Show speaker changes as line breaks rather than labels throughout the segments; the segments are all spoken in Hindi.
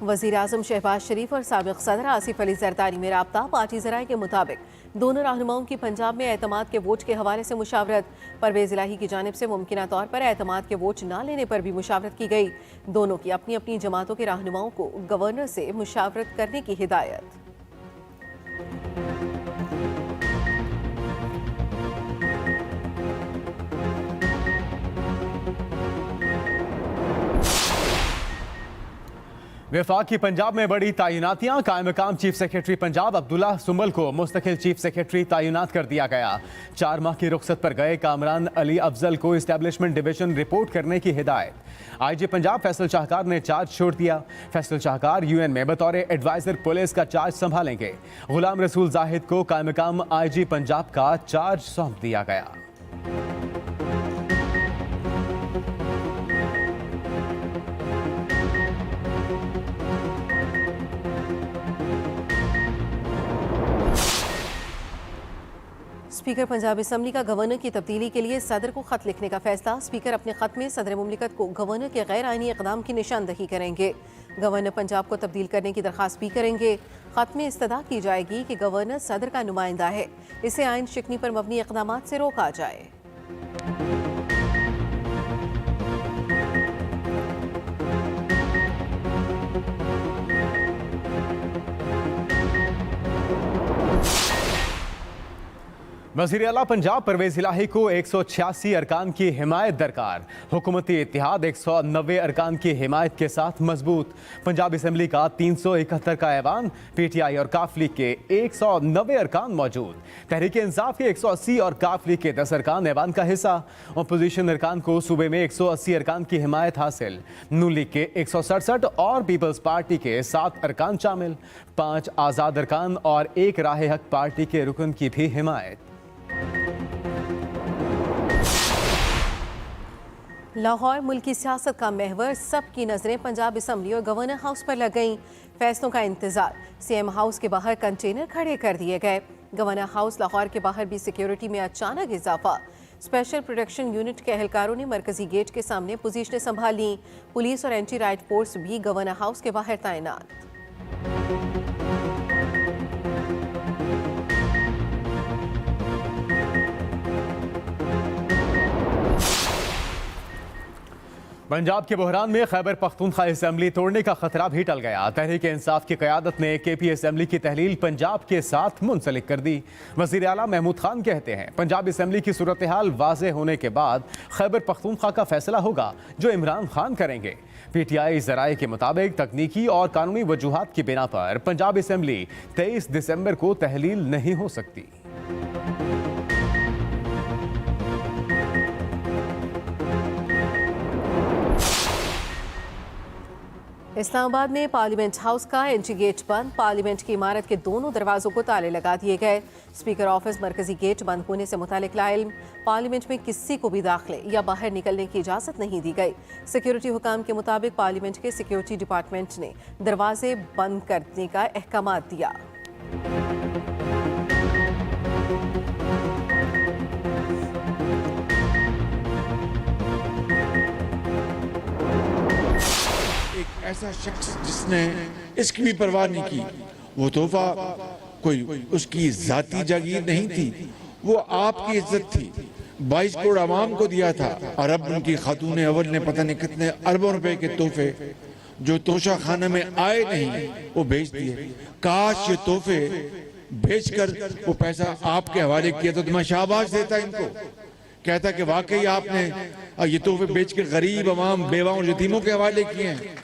वज़ीर आज़म शहबाज शरीफ और साबिक़ सदर आसिफ अली जरदारी में राब्ता। पार्टी ज़राए के मुताबिक दोनों रहनुमाओं की पंजाब में एतमाद के वोट के हवाले से मुशावरत। परवेज़ इलाही की जानिब से मुमकिना तौर पर एतमाद के वोट न लेने पर भी मुशावरत की गई। दोनों की अपनी अपनी जमातों के रहनुमाओं को गवर्नर से मुशावरत करने की हिदायत।
वफाकी पंजाब में बड़ी तैनातियां। कायम मकाम चीफ सेक्रेटरी पंजाब अब्दुल्ला सुंबल को मुस्तकिल चीफ सेक्रेटरी तैनात कर दिया गया। 4 माह की रुखसत पर गए कामरान अली अफजल को इस्टेब्लिशमेंट डिवीजन रिपोर्ट करने की हिदायत। आईजी पंजाब फैसल शाहकार ने चार्ज छोड़ दिया। फैसल शाहकार यूएन में बतौर एडवाइजर पुलिस का चार्ज संभालेंगे। गुलाम रसूल जाहिद को कायम मकाम आईजी पंजाब का चार्ज सौंप दिया गया।
स्पीकर पंजाब असम्बली का गवर्नर की तब्दीली के लिए सदर को खत लिखने का फैसला। स्पीकर अपने खत में सदर मुमलिकत को गवर्नर के गैर आइनी इकदाम की निशानदही करेंगे। गवर्नर पंजाब को तब्दील करने की दरख्वास्त भी करेंगे। खत में इस्तदा की जाएगी कि गवर्नर सदर का नुमाइंदा है, इसे आइन शिकनी पर मबनी इकदाम से रोका जाए।
वज़ीर आला पंजाब परवेज़ इलाही को 186 अरकान की हिमायत दरकार। हुकूमती इत्तेहाद 190 अरकान की हिमायत के साथ मजबूत। पंजाब असम्बली का 371 का ऐवान, पीटीआई और काफ लीग के 190 अरकान मौजूद। तहरीक इंसाफ के 180 और काफ लीग के 10 अरकान ऐवान का हिस्सा। अपोजिशन अरकान को सूबे में 180 अरकान की हिमायत हासिल। नून लीग के 167 और पीपल्स पार्टी के 7 अरकान शामिल। 5 आज़ाद अरकान और 1 राह हक पार्टी के रुकन की भी हिमायत।
लाहौर मुल्क की सियासत का महवर, सबकी नजरें पंजाब असम्बली और गवर्नर हाउस पर लग गईं। फैसलों का इंतजार। सीएम हाउस के बाहर कंटेनर खड़े कर दिए गए। गवर्नर हाउस लाहौर के बाहर भी सिक्योरिटी में अचानक इजाफा। स्पेशल प्रोटेक्शन यूनिट के एहलकारों ने मरकजी गेट के सामने पोजीशनें संभाली। पुलिस और एंटी राइट फोर्स भी गवर्नर हाउस के बाहर तैनात।
पंजाब के बहरान में खैबर पख्तूनख्वा असम्बली तोड़ने का खतरा भी टल गया। तहरीक इंसाफ की क़यादत ने केपी असम्बली की तहलील पंजाब के साथ मुंसलिक कर दी। वज़ीर आला महमूद खान कहते हैं पंजाब असम्बली की सूरत हाल वाज़ेह होने के बाद खैबर पख्तूनख्वा का फैसला होगा जो इमरान खान करेंगे। पीटीआई ज़राए के मुताबिक तकनीकी और कानूनी वजूहात की बिना पर पंजाब असम्बली 23 दिसंबर को तहलील नहीं हो सकती।
इस्लामाबाद में पार्लियामेंट हाउस का एंट्री गेट बंद। पार्लियामेंट की इमारत के दोनों दरवाजों को ताले लगा दिए गए। स्पीकर ऑफिस मरकजी गेट बंद होने से मुतालिक लाइल्म। पार्लियामेंट में किसी को भी दाखिले या बाहर निकलने की इजाज़त नहीं दी गई। सिक्योरिटी हुकाम के मुताबिक पार्लियामेंट के सिक्योरिटी डिपार्टमेंट ने दरवाजे बंद करने का अहकाम दिया।
ऐसा शख्स जिसने इसकी भी परवाह नहीं की, वो तोहफा कोई उसकी जाती जागीर नहीं थी, वो आपकी इज्जत थी। 22 करोड़ आवाम को दिया था और अब उनकी खातून अव्वल ने पता नहीं कितने अरबों रुपए के तोहफे जो तोशा खाने में आए नहीं वो भेज दिए। काश ये तोहफे भेजकर वो पैसा आपके हवाले किया तो मैं शाबाश देता इनको, कहता कि वाकई आपने ये तोहफे बेचकर गरीब अवाम बेवाओं यतीमों के हवाले किए हैं।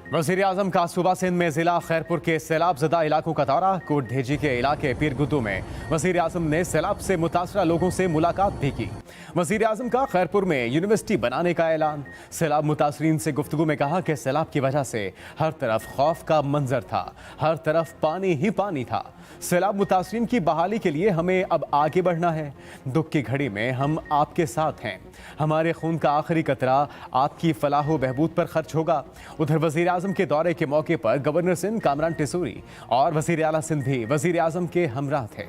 वज़ीर आज़म का सूबा सिंध में जिला खैरपुर के सैलाब ज़दा इलाकों का दौरा। कोटढेजी के इलाके पीरगुद्दू में वज़ीर आज़म ने सैलाब से मुतासरा लोगों से मुलाकात भी की। वज़ीर आज़म का खैरपुर में यूनिवर्सिटी बनाने का ऐलान। सैलाब मुतासरीन से गुफ्तगू में कहा कि सैलाब की वजह से हर तरफ खौफ का मंजर था, हर तरफ पानी ही पानी था। सैलाब मुतासरीन की बहाली के लिए हमें अब आगे बढ़ना है। दुख की घड़ी में हम आपके साथ हैं। हमारे खून का आखिरी कतरा आपकी फलाह व बहबूद पर खर्च होगा। उधर वज़ीर आज़म के दौरे के मौके पर गवर्नर सिंध कामरान टिसूरी और वज़ीर आला सिंध भी वज़ीर आज़म के हमराह थे।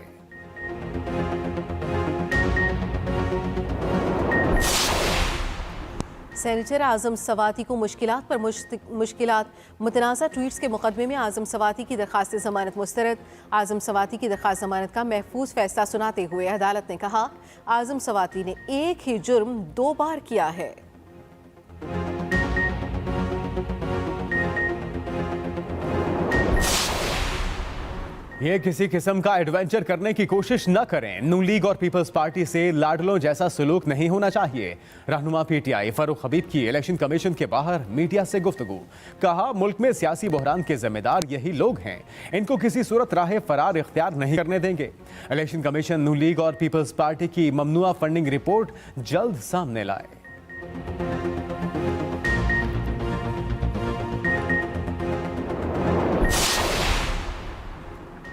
सेनेटर आजम सवाती को मुश्किलात पर मुश्किलात, मुतनाज़ा ट्वीट्स के मुकदमे में आजम सवाती की दरख्वास्त जमानत मुस्तरद। आजम सवाती की दरख्वास्त जमानत का महफूज फैसला सुनाते हुए अदालत ने कहा, आजम सवाती ने एक ही जुर्म 2 बार किया है।
ये किसी किस्म का एडवेंचर करने की कोशिश न करें। नून लीग और पीपल्स पार्टी से लाडलों जैसा सलूक नहीं होना चाहिए। रहनुमा पीटीआई फारूक हबीब की इलेक्शन कमीशन के बाहर मीडिया से गुफ्तगू। कहा, मुल्क में सियासी बहरान के जिम्मेदार यही लोग हैं, इनको किसी सूरत राह फरार इख्तियार नहीं करने देंगे। इलेक्शन कमीशन नून लीग और पीपल्स पार्टी की ममनुआ फंडिंग रिपोर्ट जल्द सामने लाए।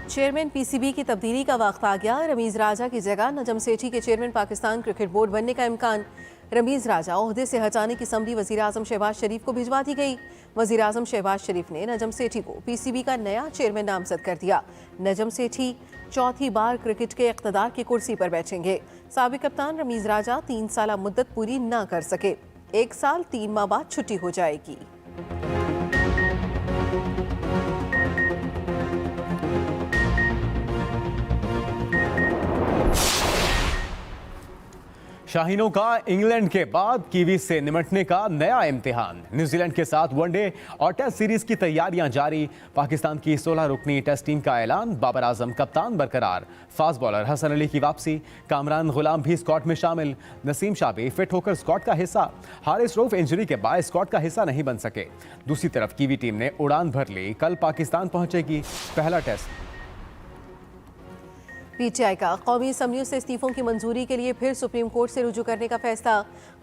चेयरमैन पीसीबी की तब्दीली का वक्त आ गया। रमीज राजा की जगह नजम सेठी के चेयरमैन पाकिस्तान क्रिकेट बोर्ड बनने का इम्कान। रमीज राजा ओहदे से हटाने की समरी वजीर आजम शहबाज शरीफ को भिजवा दी गई। वजीर आजम शहबाज शरीफ ने नजम सेठी को पीसीबी का नया चेयरमैन नामजद कर दिया। नजम सेठी चौथी बार क्रिकेट के इख्तदार की कुर्सी पर बैठेंगे। साबिक कप्तान रमीज राजा 3 साल मुद्दत पूरी न कर सके, 1 साल 3 माह बाद छुट्टी हो जाएगी।
शाहीनों का इंग्लैंड के बाद कीवी से निमटने का नया इम्तिहान। न्यूजीलैंड के साथ वनडे और टेस्ट सीरीज की तैयारियां जारी। पाकिस्तान की 16 रुकनी टेस्ट टीम का ऐलान। बाबर आजम कप्तान बरकरार। फास्ट बॉलर हसन अली की वापसी। कामरान गुलाम भी स्क्वाड में शामिल। नसीम शाह भी फिट होकर स्क्वाड का हिस्सा। हारिस रऊफ इंजरी के बाद स्क्वाड का हिस्सा नहीं बन सके। दूसरी तरफ कीवी टीम ने उड़ान भर ली। कल पाकिस्तान पहुंचेगी। पहला टेस्ट।
पीटीआई का कौमी असम्बलियों से इस्तीफों की मंजूरी के लिए फिर सुप्रीम कोर्ट से रुजू करने का फैसला।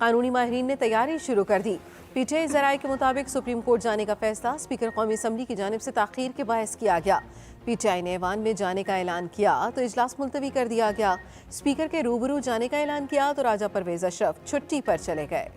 कानूनी माहिरीन ने तैयारी शुरू कर दी। पीटीआई जराये के मुताबिक सुप्रीम कोर्ट जाने का फैसला स्पीकर कौमी असम्बली की जानिब से ताखीर के बायस किया गया। पीटीआई ने ऐवान में जाने का ऐलान किया तो इजलास मुलतवी कर दिया गया। स्पीकर के रूबरू जाने का ऐलान किया तो राजा परवेज अशरफ छुट्टी पर चले गए।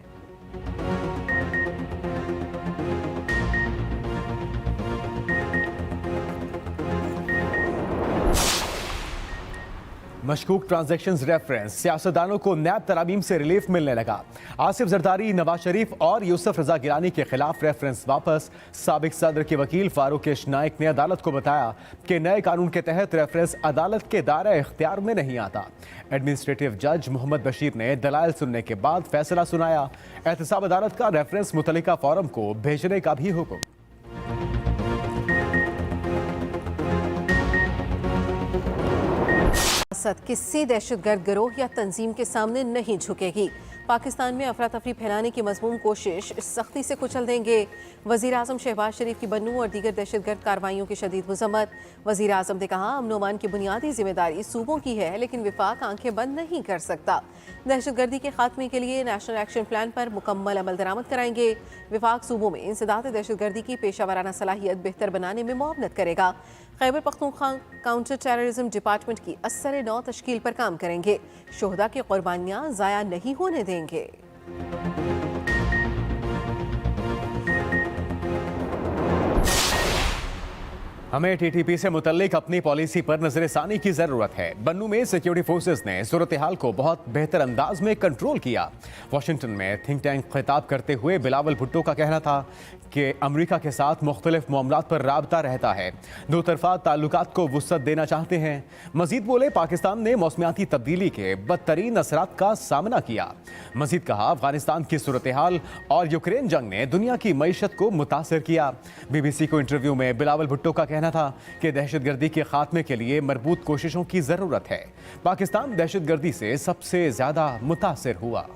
मशकूक ट्रांजैक्शंस रेफरेंस। सियासतदानों को नैब तरामीम से रिलीफ मिलने लगा। आसिफ जरदारी, नवाज शरीफ और यूसुफ रजा गिलानी के खिलाफ रेफरेंस वापस। साबिक सदर के वकील फारूक नाइक ने अदालत को बताया कि नए कानून के तहत रेफरेंस अदालत के दायरे इख्तियार में नहीं आता। एडमिनिस्ट्रेटिव जज मोहम्मद बशीर ने दलाइल सुनने के बाद फैसला सुनाया। एहतसाब अदालत का रेफरेंस मुतल्लिका फॉरम को भेजने का भी हुक्म।
किसी दहशतगर्द गिरोह या तंजीम के सामने नहीं झुकेगी। पाकिस्तान में अफरा तफरी फैलाने की मजमूम कोशिश सख्ती से कुचल देंगे। वजीर आजम शहबाज शरीफ की बन्नू और दीगर दहशतगर्द कार्रवाइयों की शदीद मजम्मत। वजीर आजम ने कहा, अमन अमान की बुनियादी जिम्मेदारी सूबों की है, लेकिन विफाक आंखें बंद नहीं कर सकता। दहशतगर्दी के खात्मे के लिए नेशनल एक्शन प्लान पर मुकम्मल अमल दरामद कराएंगे। विफाक सूबों में इंसदाद दहशतगर्दी की पेशा वराना सलाहियत बेहतर बनाने में मुआवनत करेगा। Khyber Pakhtunkhwa counter terrorism department की असर नौ तश्कील पर काम करेंगे। शोहदा की कुर्बानियां ज़ाया नहीं होने देंगे।
हमें टीटीपी से मुतल्लिक अपनी पॉलिसी पर नजरसानी की जरूरत है। बन्नू में सिक्योरिटी फोर्सेस ने सूरत हाल को बहुत बेहतर अंदाज में कंट्रोल किया। वाशिंगटन में थिंक टैंक खिताब करते हुए बिलावल भुट्टो का कहना था कि अमेरिका के साथ मुख्तलिफ मामलात पर राबता रहता है, दो तरफा ताल्लुकात को वुसअत देना चाहते हैं। मजीद बोले, पाकिस्तान ने मौसमियाती तब्दीली के बदतरीन असरात का सामना किया। मजीद कहा, अफगानिस्तान की सूरत हाल और यूक्रेन जंग ने दुनिया की मईशत को मुतासर किया। BBC को इंटरव्यू में बिलावल भुट्टो का कहना था कि दहशतगर्दी के खात्मे के लिए मरबूत कोशिशों की जरूरत है। पाकिस्तान दहशतगर्दी से सबसे ज्यादा मुतासिर हुआ।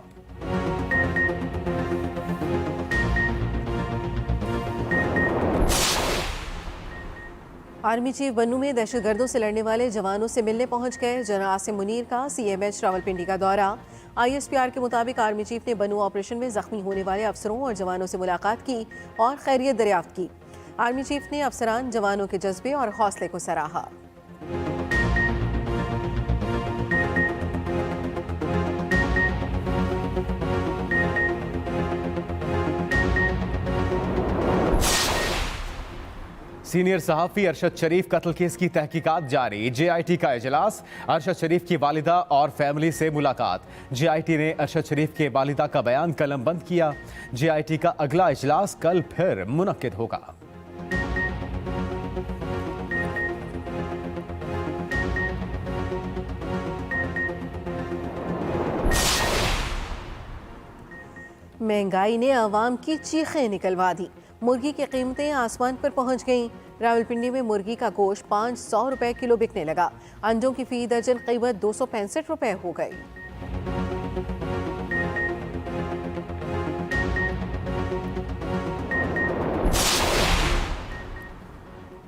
आर्मी चीफ बन्नू में दहशतगर्दों से लड़ने वाले जवानों से मिलने पहुंच गए। जनरल आसिम मुनीर का CMH रावलपिंडी का दौरा। ISPR के मुताबिक आर्मी चीफ ने बन्नू ऑपरेशन में जख्मी होने वाले अफसरों और जवानों से मुलाकात की और खैरियत दरियाफ्त की। आर्मी चीफ ने अफसरान जवानों के जज्बे और हौसले को सराहा।
सीनियर सहाफ़ी अरशद शरीफ कत्ल केस की तहकीकात जारी। JIT का इजलास, अरशद शरीफ की वालिदा और फैमिली से मुलाकात। JIT ने अरशद शरीफ के वालिदा का बयान कलमबंद किया। JIT का अगला इजलास कल फिर मुनक्किद होगा।
महंगाई ने आवाम की चीखें निकलवा दी। मुर्गी की कीमतें आसमान पर पहुंच गईं। रावलपिंडी में मुर्गी का गोश्त 500 रुपए किलो बिकने लगा। अंडों की फी दर्जन कीमत 265 रुपए हो गई।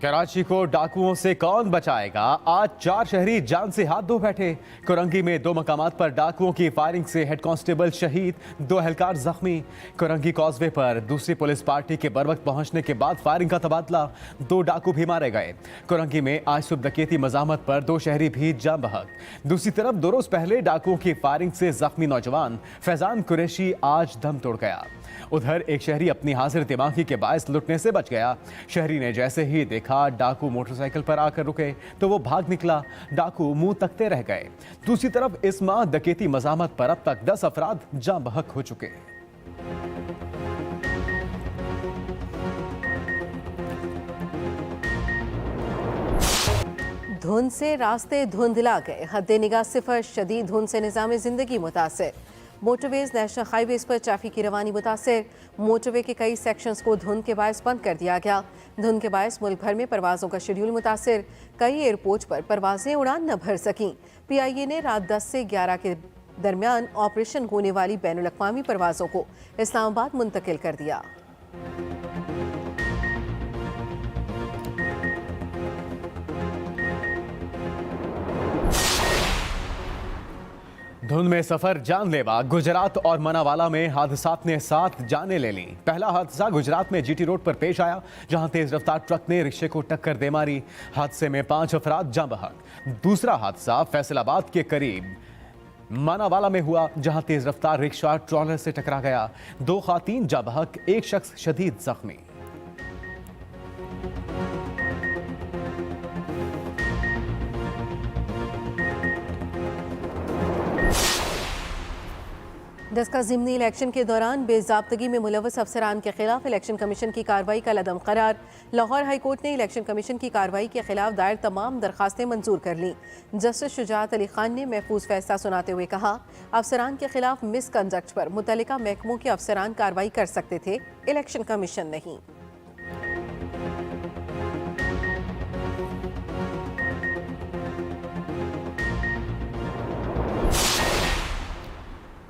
कराची को डाकुओं से कौन बचाएगा? आज 4 शहरी जान से हाथ धो बैठे। कुरंगी में 2 मकामात पर डाकुओं की फायरिंग से हेड कांस्टेबल शहीद, 2 एहलकार जख्मी। कुरंगी कॉजवे पर दूसरी पुलिस पार्टी के बरवक्त पहुंचने के बाद फायरिंग का तबादला, 2 डाकू भी मारे गए। कुरंगी में आज सुबह डकैती मजामत पर 2 शहरी भी जान बहक। दूसरी तरफ 2 रोज पहले डाकुओं की फायरिंग से जख्मी नौजवान फैजान कुरैशी आज दम तोड़ गया। उधर एक शहरी अपनी हाजिर दिमागी के बायस लुटने से बच गया। शहरी ने जैसे ही देखा डाकू मोटरसाइकिल पर आकर रुके तो वो भाग निकला। डाकू मुंह तकते रह गए। दूसरी तरफ इस माह डकैती मजामत पर अब तक 10 अफराद जान बहक हो चुके।
धुंध से रास्ते धुंधला गए। हद निगाह सिफर, शदीद धुंध से निज़ाम जिंदगी मुतासिर। मोटरवेज, नेशनल हाईवेज पर ट्रैफिक की रवानी मुतासिर। मोटरवे के कई सेक्शंस को धुंध के बायस बंद कर दिया गया। धुंध के बायस मुल्क भर में परवाज़ों का शेड्यूल मुतासिर। कई एयरपोर्ट पर परवाजें उड़ान न भर सकीं। PIA ने रात 10 से 11 के दरमियान ऑपरेशन होने वाली बैनुल अक़वामी परवाज़ों को इस्लामाबाद मुंतकिल कर दिया।
धुंध में सफर जानलेवा। गुजरात और मनावाला में हादसात ने 7 जानें ले ली। पहला हादसा गुजरात में GT रोड पर पेश आया, जहां तेज रफ्तार ट्रक ने रिक्शे को टक्कर दे मारी। हादसे में 5 अफराद जान बहक। दूसरा हादसा फैसलाबाद के करीब मानावाला में हुआ, जहां तेज रफ्तार रिक्शा ट्रॉलर से टकरा गया। 2 खातीन जान बहक, 1 शख्स शदीद जख्मी।
दस्का ज़िमनी इलेक्शन के दौरान बेज़ाब्तगी में मुलव्वस अफसरान के खिलाफ इलेक्शन कमीशन की कार्रवाई का लदम करार। लाहौर हाई कोर्ट ने इलेक्शन कमीशन की कार्रवाई के खिलाफ दायर तमाम दरखास्तें मंजूर कर लीं। जस्टिस शुजात अली खान ने महफूज फैसला सुनाते हुए कहा, अफसरान के खिलाफ मिसकंडक्ट पर मुतल्लिका महकमों के अफसरान कार्रवाई कर सकते थे, इलेक्शन कमीशन नहीं।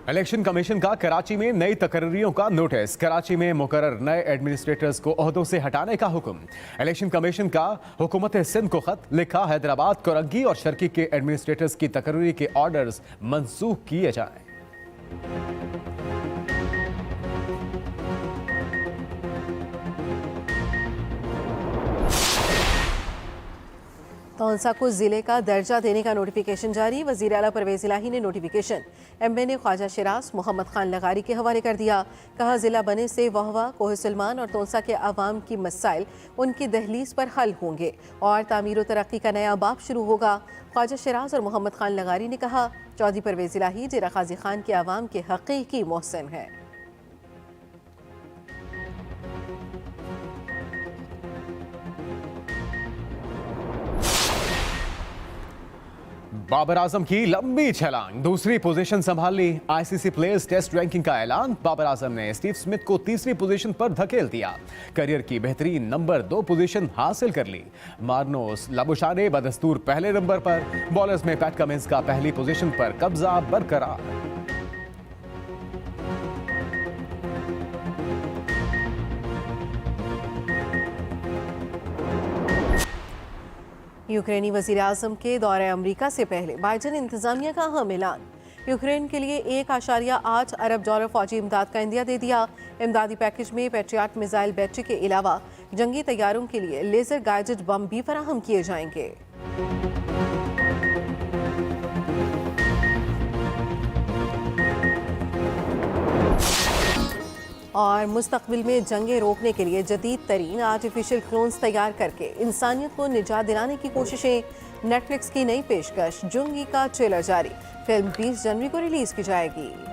इलेक्शन कमीशन का कराची में नई तकर्रियों का नोटिस। कराची में मुकर्रर नए एडमिनिस्ट्रेटर्स को ओहदों से हटाने का हुक्म। इलेक्शन कमीशन का हुकूमत सिंध को खत लिखा, हैदराबाद, कुरंगी और शर्की के एडमिनिस्ट्रेटर्स की तकर्री के ऑर्डर्स मंसूख किए जाएं।
तौंसा को जिले का दर्जा देने का नोटिफिकेशन जारी। वज़ीर आला परवेज़ इलाही ने नोटिफिकेशन MN ख्वाजा शिराज मोहम्मद खान लगारी के हवाले कर दिया। कहा, जिला बने से वहवा, कोह सलमान और तौंसा के आवाम की मसाइल उनकी दहलीज पर हल होंगे और तामीर व तरक्की का नया बाब शुरू होगा। ख्वाजा शिराज और मोहम्मद खान लगारी ने कहा, चौधरी परवेज़ इलाही जिला गाजी खान के आवाम के हकीकी मोहसिन हैं।
बाबर आजम की लंबी छलांग, दूसरी पोजीशन संभाल ली। ICC प्लेयर्स टेस्ट रैंकिंग का ऐलान। बाबर आजम ने स्टीव स्मिथ को तीसरी पोजीशन पर धकेल दिया। करियर की बेहतरीन नंबर 2 पोजीशन हासिल कर ली। मार्नोस लाबुशा ने बदस्तूर पहले नंबर पर। बॉलर्स में पैट कमिंस का पहली पोजीशन पर कब्जा बरकरार।
यूक्रेनी वज़ीर आज़म के दौरे अमरीका से पहले बाइडन इंतजामिया का अहम ऐलान। यूक्रेन के लिए $1.8 अरब फौजी इमदाद का इंदिया दे दिया। इमदादी पैकेज में पैट्रियट मिसाइल बैटरी के अलावा जंगी तैयारों के लिए लेजर गाइडेड बम भी फराहम किए जाएंगे। और मुस्तकबिल में जंगें रोकने के लिए जदीद तरीन आर्टिफिशियल क्लोन्स तैयार करके इंसानियत को निजात दिलाने की कोशिशें। नेटफ्लिक्स की नई पेशकश जुंगी का ट्रेलर जारी। फिल्म 20 जनवरी को रिलीज की जाएगी।